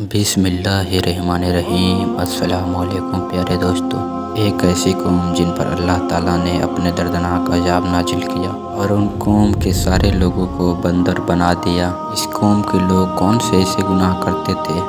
बिस्मिल्लाहिर्रहमानिर्रहीम। अस्सलाम वालेकुम प्यारे दोस्तों। एक ऐसी कौम जिन पर अल्लाह ताला ने अपने दर्दनाक अज़ाब नाजिल किया और उन कौम के सारे लोगों को बंदर बना दिया। इस कौम के लोग कौन से ऐसे गुनाह करते थे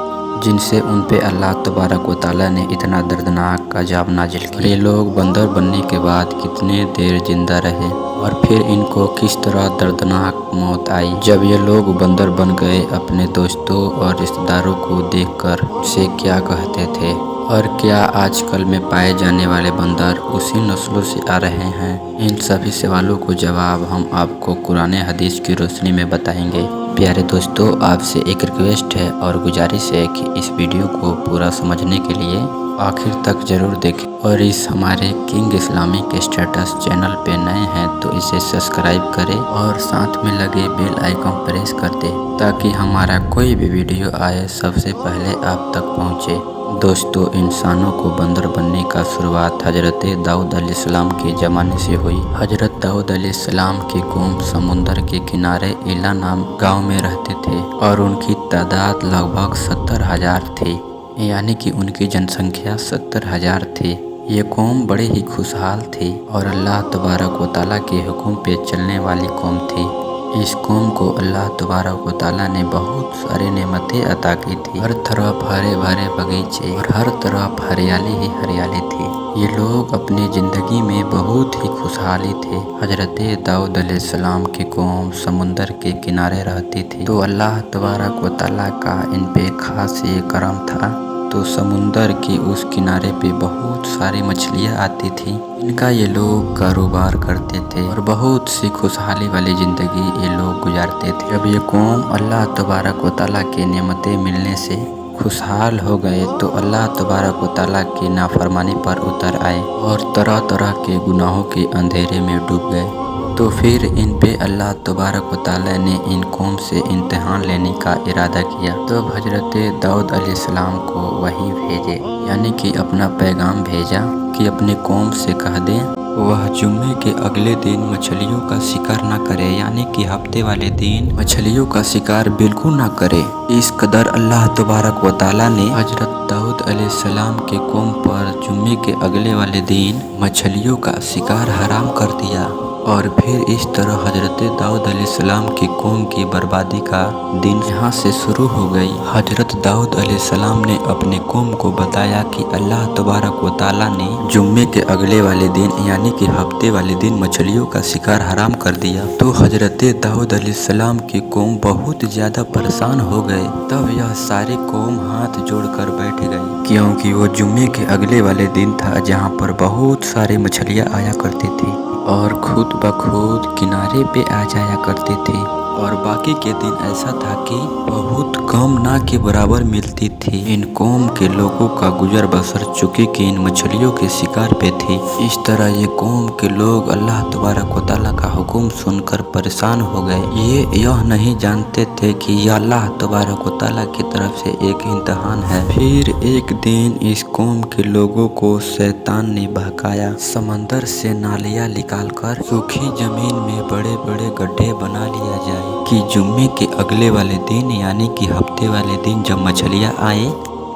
जिनसे उन पे अल्लाह तबारक व ताला ने इतना दर्दनाक अज़ाब नाजिल किया। ये लोग बंदर बनने के बाद कितने देर जिंदा रहे और फिर इनको किस तरह दर्दनाक मौत आई। जब ये लोग बंदर बन गए, अपने दोस्तों और रिश्तेदारों को देखकर उनसे क्या कहते थे और क्या आजकल में पाए जाने वाले बंदर उसी नस्लों से आ रहे हैं? इन सभी सवालों को जवाब हम आपको कुरान हदीस की रोशनी में बताएंगे। प्यारे दोस्तों, आपसे एक रिक्वेस्ट है और गुजारिश है कि इस वीडियो को पूरा समझने के लिए आखिर तक जरूर देखें और इस हमारे किंग इस्लामिक स्टेटस चैनल पे नए हैं तो इसे सब्सक्राइब करें और साथ में लगे बेल आइकन प्रेस कर दें ताकि हमारा कोई भी वीडियो आए सबसे पहले आप तक पहुंचे। दोस्तों, इंसानों को बंदर बनने का शुरुआत हजरत दाऊद अलैहिस्सलाम के ज़माने से हुई। हजरत दाऊद अलैहिस्सलाम की कौम समुंदर के किनारे इला नाम गाँव में रहते थे और उनकी तादाद लगभग 70,000 थी, यानी कि उनकी जनसंख्या 70,000 थी। ये कौम बड़े ही खुशहाल थी और अल्लाह तबारक व ताला के हुक्म पे चलने वाली कौम थी। इस कौम को अल्लाह तबारक व ताला ने बहुत सारे नेमतें अता की थी। हर तरफ हरे भरे बगीचे और हर तरफ हरियाली ही हरियाली थी। ये लोग अपनी ज़िंदगी में बहुत ही खुशहाली थे। हजरत दाऊद अलैहिस्सलाम की कौम समुंदर के किनारे रहती थी तो अल्लाह तबारक व ताला का इन पे खास ये करम था। तो समुंदर के उस किनारे पे बहुत सारी मछलियाँ आती थी, इनका ये लोग कारोबार करते थे और बहुत सी खुशहाली वाली ज़िंदगी ये लोग गुजारते थे। जब ये कौम अल्लाह तबारक व ताला की नेमतें मिलने से खुशहाल हो गए तो अल्लाह तबारक व ताला की नाफरमानी पर उतर आए और तरह तरह के गुनाहों के अंधेरे में डूब गए। तो फिर इन पे अल्लाह तबारक व ताला ने इन कौम से इम्तिहान लेने का इरादा किया। तब हजरत दाऊद अलैहिस्सलाम को वही भेजे, यानी कि अपना पैगाम भेजा कि अपने कौम से कह दें वह जुम्मे के अगले दिन मछलियों का शिकार ना करे, यानी कि हफ्ते वाले दिन मछलियों का शिकार बिल्कुल ना करे। इस कदर अल्लाह तबारक व ताला ने हजरत दाऊद अलैहिस्सलाम के कौम पर जुम्मे के अगले वाले दिन मछलियों का शिकार हराम कर दिया और फिर इस तरह हजरत दाऊद अलैहिस्सलाम की कौम की बर्बादी का दिन यहाँ से शुरू हो गई। हजरत दाऊद अलैहिस्सलाम ने अपने कौम को बताया कि अल्लाह तबारक व ताला ने जुम्मे के अगले वाले दिन यानी कि हफ्ते वाले दिन मछलियों का शिकार हराम कर दिया। तो हजरत दाऊद अलैहिस्सलाम की कौम बहुत ज़्यादा परेशान हो गए। तब यह सारी कौम हाथ जोड़कर बैठ गई, क्योंकि वो जुम्मे के अगले वाले दिन था जहाँ पर बहुत सारी मछलियाँ आया करती थी और खुद ब खुद किनारे पे आ जाया करती थी और बाकी के दिन ऐसा था कि बहुत कम ना के बराबर मिलती थी। इन कौम के लोगों का गुजर बसर चुकी कि इन मछलियों के शिकार पे थी। इस तरह ये कौम के लोग अल्लाह तबारक व ताला का हुक्म सुनकर परेशान हो गए। ये यह नहीं जानते थे कि यह अल्लाह तबारक व ताला की तरफ से एक इम्तिहान है। फिर एक दिन इस कौम के लोगों को शैतान ने बहकाया। समंदर से नालियाँ निकालकर सूखी जमीन में बड़े बड़े गड्ढे बना लिया जाए कि जुम्मे के अगले वाले दिन यानी कि हफ्ते वाले दिन जब मछलियाँ आए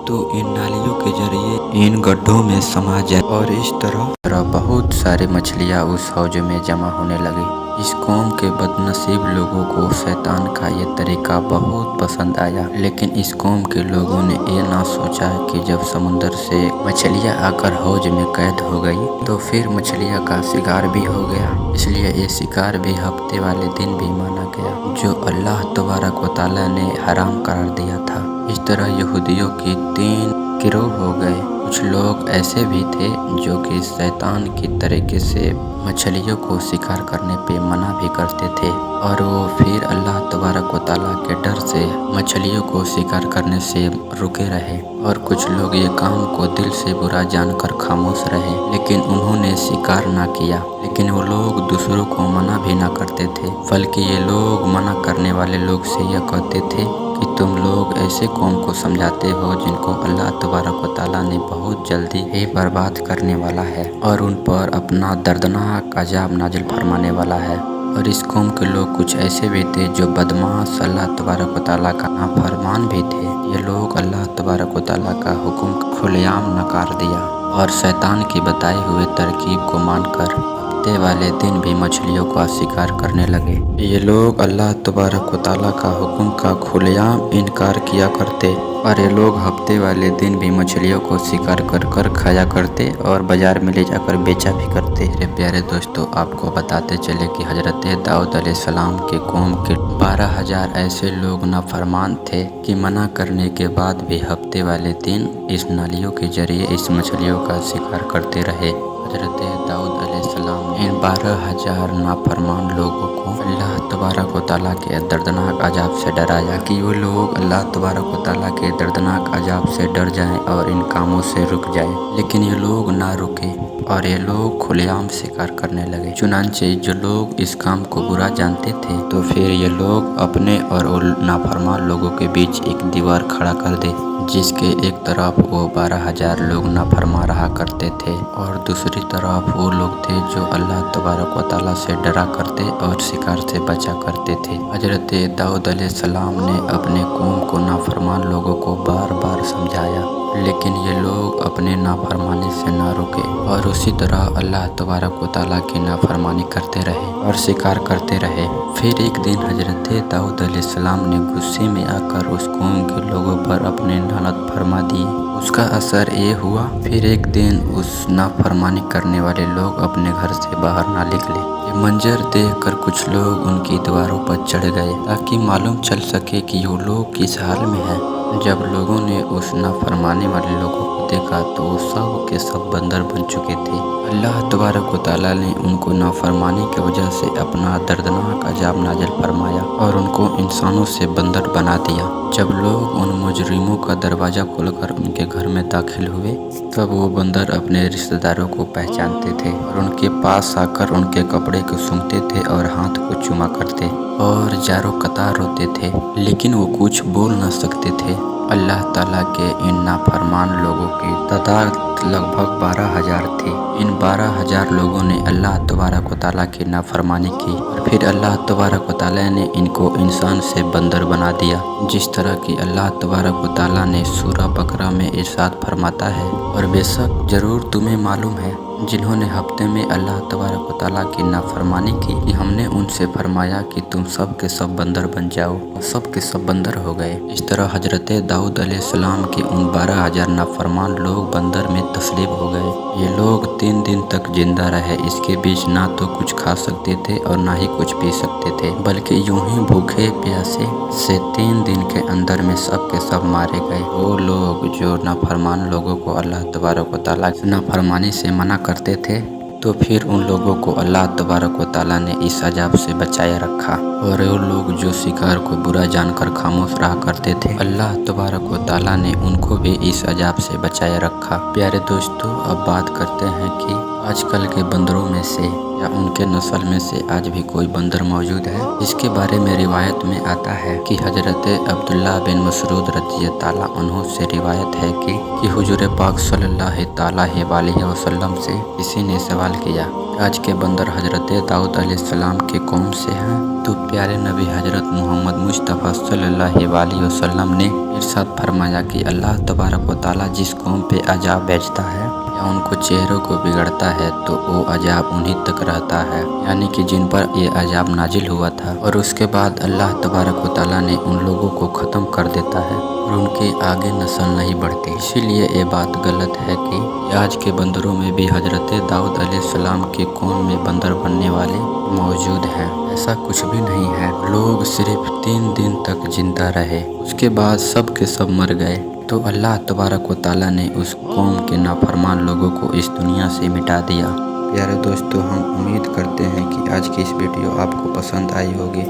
तो इन नालियों के जरिए इन गड्ढों में समा जाए और इस तरह बहुत सारी मछलियाँ उस हौज में जमा होने लगी। इस कौम के बदनसीब लोगों को शैतान का ये तरीका बहुत पसंद आया, लेकिन इस कौम के लोगों ने ये ना सोचा कि जब समुंदर से मछलियाँ आकर हौज में कैद हो गई तो फिर मछलियाँ का शिकार भी हो गया। इसलिए ये शिकार भी हफ्ते वाले दिन भी माना गया जो अल्लाह तबारक व ताला ने हराम करार दिया था। इस तरह यहूदियों की 3 गिरोह हो गए। कुछ लोग ऐसे भी थे जो कि शैतान की तरीके से मछलियों को शिकार करने पे मना भी करते थे और वो फिर अल्लाह तबारक व ताला के डर से मछलियों को शिकार करने से रुके रहे। और कुछ लोग ये काम को दिल से बुरा जानकर खामोश रहे, लेकिन उन्होंने शिकार ना किया। लेकिन वो लोग दूसरों को मना भी ना करते थे, बल्कि ये लोग मना करने वाले लोग से यह कहते थे कि तुम लोग ऐसे कौम को समझाते हो जिनको अल्लाह तबारक व ताला ने बहुत जल्दी ही बर्बाद करने वाला है और उन पर अपना दर्दनाक अजाब नाजिल फरमाने वाला है। और इस कौम के लोग कुछ ऐसे भी थे जो बदमाश अल्लाह तबारक व तआला का नाफरमान भी थे। ये लोग अल्लाह तबारक व तआला का हुक्म खुलेआम नकार दिया और शैतान की बताई हुए तरकीब को मानकर हफ्ते वाले दिन भी मछलियों का शिकार करने लगे। ये लोग अल्लाह तबारक व तआला का हुक्म का खुलेआम इनकार किया करते और ये लोग हफ्ते वाले दिन भी मछलियों को शिकार कर खाया करते और बाजार में ले जाकर बेचा भी करते। मेरे प्यारे दोस्तों, आपको बताते चले कि हजरत दाऊद अलैहिस्सलाम के कौम के 12,000 ऐसे लोग नाफरमान थे कि मना करने के बाद भी हफ्ते वाले दिन इस नालियों के जरिए इस मछलियों का शिकार करते रहे। हजरत दाऊद अलैहिस्सलाम ने इन 12,000 नाफरमान लोगों को अल्लाह तबारक व तआला के दर्दनाक अजाब से डराया कि वो लोग अल्लाह तबारक व तआला के दर्दनाक अजाब से डर जाएं और इन कामों से रुक जाएं। लेकिन ये लोग ना रुके और ये लोग खुलेआम शिकार करने लगे। चुनांचे जो लोग इस काम को बुरा जानते थे तो फिर ये लोग अपने और नाफरमान लोगों के बीच एक दीवार खड़ा कर दे, जिसके एक तरफ वो 12,000 लोग नाफरमा रहा करते थे और दूसरी तरफ वो लोग थे जो अल्लाह तबारक व तआला से डरा करते और शिकार से बचा करते थे। हजरत दाऊद अलैहिस्सलाम ने अपने कौम को नाफरमान लोगों को बार बार समझाया, लेकिन ये लोग अपने नाफरमानी से ना रुके और उसी तरह अल्लाह तबारक व तआला की नाफरमानी करते रहे और शिकार करते रहे। फिर एक दिन हजरत दाऊद अलैहिस्सलाम ने गुस्से में आकर उस कौम के लोगों पर अपने लानत फरमा दिए। उसका असर ये हुआ, फिर एक दिन उस नाफरमानी करने वाले लोग अपने घर से बाहर ना निकले। ये मंजर देखकर कुछ लोग उनकी दीवारों पर चढ़ गए ताकि मालूम चल सके कि वो लोग किस हाल में हैं। जब लोगों ने उस नाफरमाने वाले लोगों को देखा तो वो सब के सब बंदर बन चुके थे। अल्लाह तबारक व तआला ने उनको नाफरमानी की वजह से अपना दर्दनाक अजाब नाजिल फरमाया और उनको इंसानों से बंदर बना दिया। जब लोग उन मुजरिमों का दरवाज़ा खोलकर उनके घर में दाखिल हुए तब वो बंदर अपने रिश्तेदारों को पहचानते थे और उनके पास आकर उनके कपड़े को सूंघते थे और हाथ को चूमा करते और जारो कतार रोते थे, लेकिन वो कुछ बोल न सकते थे। अल्लाह ताला के इन नाफरमान लोगों की तादाद लगभग 12,000 थी। इन 12,000 लोगों ने अल्लाह तबारक व तआला की नाफरमानी की और फिर अल्लाह तबारक व तआला ने इनको इंसान से बंदर बना दिया। जिस तरह की अल्लाह तबारक व तआला ने सूरह बकरा में इरशाद फरमाता है, और बेशक जरूर तुम्हें मालूम है जिन्होंने हफ्ते में अल्लाह तबारक व तआला की नाफरमानी की कि हमने उनसे फरमाया कि तुम सब के सब बंदर बन जाओ और सब के सब बंदर हो गए। इस तरह हजरत दाऊद अलैहिस्सलाम के उन 12,000 नाफरमान लोग बंदर में तस्लीम हो गए। ये लोग 3 दिन तक जिंदा रहे। इसके बीच ना तो कुछ खा सकते थे और ना ही कुछ पी सकते थे, बल्कि यूं ही भूखे प्यासे से 3 दिन के अंदर में सब के सब मारे गए। वो लोग जो नाफरमान लोगों को अल्लाह तबारक व तआला की नाफरमानी से मना करते थे तो फिर उन लोगों को अल्लाह तबारक व तआला ने इस अजाब से बचाए रखा। और वो लोग जो शिकार को बुरा जानकर खामोश रहा करते थे, अल्लाह तबारक व तआला ने उनको भी इस अजाब से बचाए रखा। प्यारे दोस्तों, अब बात करते हैं कि आजकल के बंदरों में से या उनके नस्ल में से आज भी कोई बंदर मौजूद है। इसके बारे में रिवायत में आता है कि हजरत अब्दुल्ला बिन मसऊद रज़ियल्लाहु अन्हु से रिवायत है कि हुजूर पाक सल्लल्लाहु अलैहि वसल्लम से किसी ने सवाल किया, आज के बंदर हजरत दाऊद अलैहिस्सलाम के कौम से हैं? तो प्यारे नबी हजरत मोहम्मद मुस्तफ़ा सल्लल्लाहु अलैहि वसल्लम ने इरशाद फरमाया कि अल्लाह तबारक व तआला जिस कौम पे अजाब भेजता है या उनको चेहरों को बिगड़ता है तो वो अजाब उन्हीं तक रहता है, यानी कि जिन पर ये अजाब नाजिल हुआ था, और उसके बाद अल्लाह तबारक व तआला ने उन लोगों को ख़त्म कर देता है और उनके आगे नस्ल नहीं बढ़ती। इसीलिए ये बात गलत है कि आज के बंदरों में भी हजरत दाऊद अलैहिस्सलाम के कौम में बंदर बनने वाले मौजूद हैं। ऐसा कुछ भी नहीं है। लोग सिर्फ 3 दिन तक जिंदा रहे, उसके बाद सब के सब मर गए तो अल्लाह तबारक व तआला ने उस कौम के नाफरमान लोगों को इस दुनिया से मिटा दिया। प्यारे दोस्तों, हम उम्मीद करते हैं कि आज की इस वीडियो आपको पसंद आई होगी।